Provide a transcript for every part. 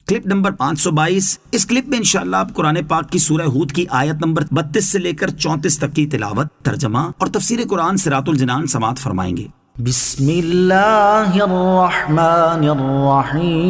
Clip number 522۔ اس clip میں انشاءاللہ آپ قرآن پاک کی سورہ ہود کی آیت نمبر 32 سے لے کر 34 تک کی تلاوت، ترجمہ اور تفسیر قرآن صراط الجنان سماعت فرمائیں گے۔ بسم اللہ الرحمن الرحیم۔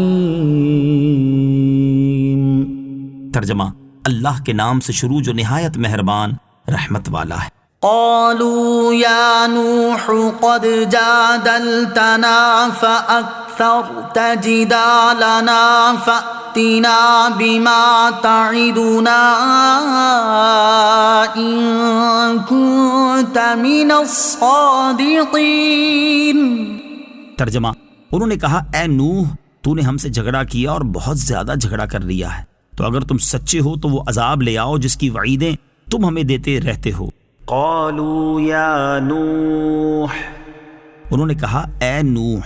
ترجمہ، اللہ کے نام سے شروع جو نہایت مہربان رحمت والا ہے۔ قالوا یا نوح قد جادلتنا فأکثرت جدالنا فأتنا بما تعدنا ان كنت من الصادقین۔ ترجمہ، انہوں نے کہا اے نوح، تو نے ہم سے جھگڑا کیا اور بہت زیادہ جھگڑا کر لیا ہے، تو اگر تم سچے ہو تو وہ عذاب لے آؤ جس کی وعیدیں تم ہمیں دیتے رہتے ہو۔ قالوا یا نوح، انہوں نے کہا اے نوح۔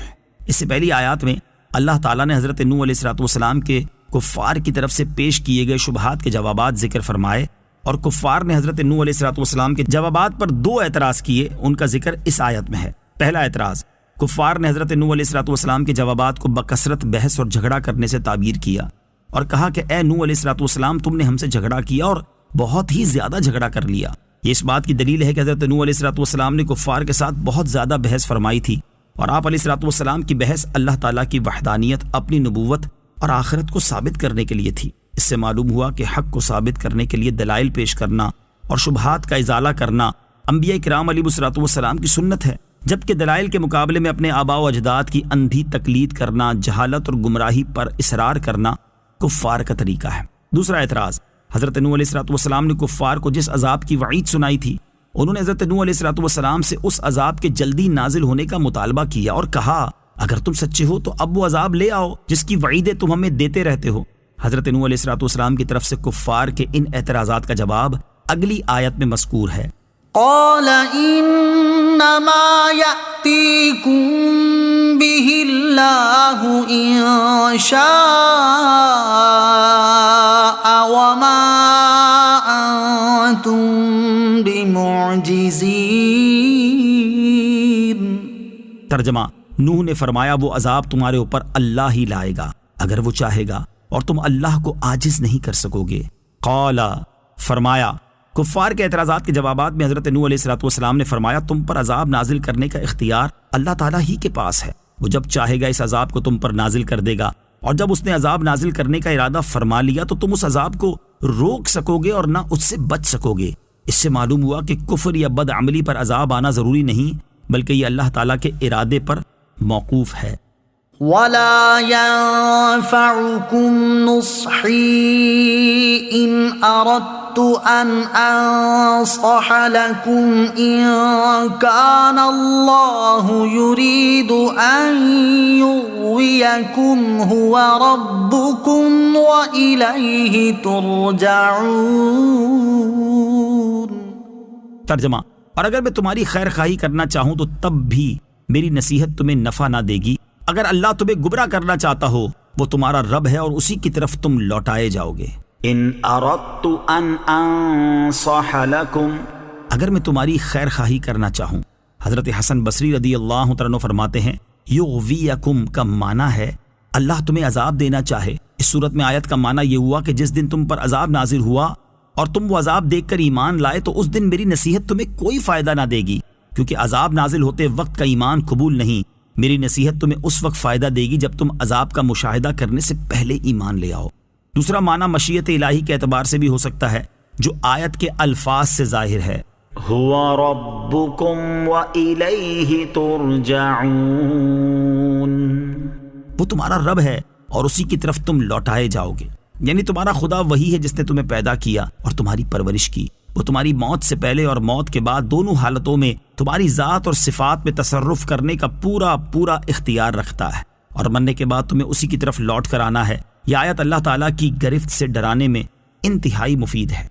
اس سے پہلی آیات میں اللہ تعالیٰ نے حضرت نوح علیہ السلام کے کفار کی طرف سے پیش کیے گئے شبہات کے جوابات ذکر فرمائے، اور کفار نے حضرت نوح علیہ السلام کے جوابات پر 2 اعتراض کیے، ان کا ذکر اس آیت میں ہے۔ پہلا اعتراض، کفار نے حضرت نوح علیہ السلام کے جوابات کو بکثرت بحث اور جھگڑا کرنے سے تعبیر کیا اور کہا کہ اے نوح علیہ السلام، تم نے ہم سے جھگڑا کیا اور بہت ہی زیادہ جھگڑا کر لیا۔ یہ اس بات کی دلیل ہے کہ حضرت نوح علیہ السلام نے کفار کے ساتھ بہت زیادہ بحث فرمائی تھی، اور آپ علیہ السلام کی بحث اللہ تعالیٰ کی وحدانیت، اپنی نبوت اور آخرت کو ثابت کرنے کے لیے تھی۔ اس سے معلوم ہوا کہ حق کو ثابت کرنے کے لیے دلائل پیش کرنا اور شبہات کا ازالہ کرنا انبیاء کرام علیہ السلام کی سنت ہے، جبکہ دلائل کے مقابلے میں اپنے آباء و اجداد کی اندھی تقلید کرنا، جہالت اور گمراہی پر اصرار کرنا کفار کا طریقہ ہے۔ دوسرا اعتراض، حضرت نوح علیہ السلام نے کفار کو جس عذاب کی وعید سنائی تھی، انہوں نے حضرت نوح علیہ السلام سے اس عذاب کے جلدی نازل ہونے کا مطالبہ کیا اور کہا اگر تم سچے ہو تو اب وہ عذاب لے آؤ جس کی وعیدیں تم ہمیں دیتے رہتے ہو۔ حضرت نوح علیہ السلام کی طرف سے کفار کے ان اعتراضات کا جواب اگلی آیت میں مذکور ہے۔ قال انما یأتیکم بہ اللہ ان شاء وما انتم بمعجزین۔ ترجمہ، نوح نے فرمایا وہ عذاب تمہارے اوپر اللہ ہی لائے گا اگر وہ چاہے گا، اور تم اللہ کو عاجز نہیں کر سکو گے۔ قال، فرمایا۔ کفار کے اعتراضات کے جوابات میں حضرت نوح علیہ السلام نے فرمایا تم پر عذاب نازل کرنے کا اختیار اللہ تعالیٰ ہی کے پاس ہے، وہ جب چاہے گا اس عذاب کو تم پر نازل کر دے گا، اور جب اس نے عذاب نازل کرنے کا ارادہ فرما لیا تو تم اس عذاب کو روک سکو گے اور نہ اس سے بچ سکو گے۔ اس سے معلوم ہوا کہ کفر یا بد عملی پر عذاب آنا ضروری نہیں، بلکہ یہ اللہ تعالیٰ کے ارادے پر موقوف ہے۔ وَلَا يَنفَعُكُمْ نُصْحِي إِنْ أَرَدْتُ أَنْ أَنصَحَ لَكُمْ إِنْ كَانَ اللَّهُ يُرِيدُ أَنْ يُغْوِيَكُمْ هُوَ رَبُّكُمْ وَإِلَيْهِ تُرْجَعُونَ۔ ترجمہ، اور اگر میں تمہاری خیر خواہی کرنا چاہوں تو تب بھی میری نصیحت تمہیں نفع نہ دے گی۔ اگر اللہ تمہیں گمراہ کرنا چاہتا ہو، وہ تمہارا رب ہے اور اسی کی طرف تم لوٹائے جاؤ گے۔ ان اردت ان انصح لکم، اگر میں تمہاری خیر خواہی کرنا چاہوں۔ حضرت حسن بصری رضی اللہ تعالیٰ عنہ فرماتے ہیں یغویکم کا معنی ہے اللہ تمہیں عذاب دینا چاہے۔ اس صورت میں آیت کا معنی یہ ہوا کہ جس دن تم پر عذاب نازل ہوا اور تم وہ عذاب دیکھ کر ایمان لائے تو اس دن میری نصیحت تمہیں کوئی فائدہ نہ دے گی، کیونکہ عذاب نازل ہوتے وقت کا ایمان قبول نہیں۔ میری نصیحت تمہیں اس وقت فائدہ دے گی جب تم عذاب کا مشاہدہ کرنے سے پہلے ایمان لے آؤ۔ دوسرا معنی مشیت الہی کے اعتبار سے بھی ہو سکتا ہے جو آیت کے الفاظ سے ظاہر ہے، هو ربکم وإلیہ ترجعون، وہ تمہارا رب ہے اور اسی کی طرف تم لوٹائے جاؤ گے۔ یعنی تمہارا خدا وہی ہے جس نے تمہیں پیدا کیا اور تمہاری پرورش کی۔ وہ تمہاری موت سے پہلے اور موت کے بعد دونوں حالتوں میں تمہاری ذات اور صفات میں تصرف کرنے کا پورا اختیار رکھتا ہے، اور مرنے کے بعد تمہیں اسی کی طرف لوٹ کر آنا ہے۔ یہ آیت اللہ تعالیٰ کی گرفت سے ڈرانے میں انتہائی مفید ہے۔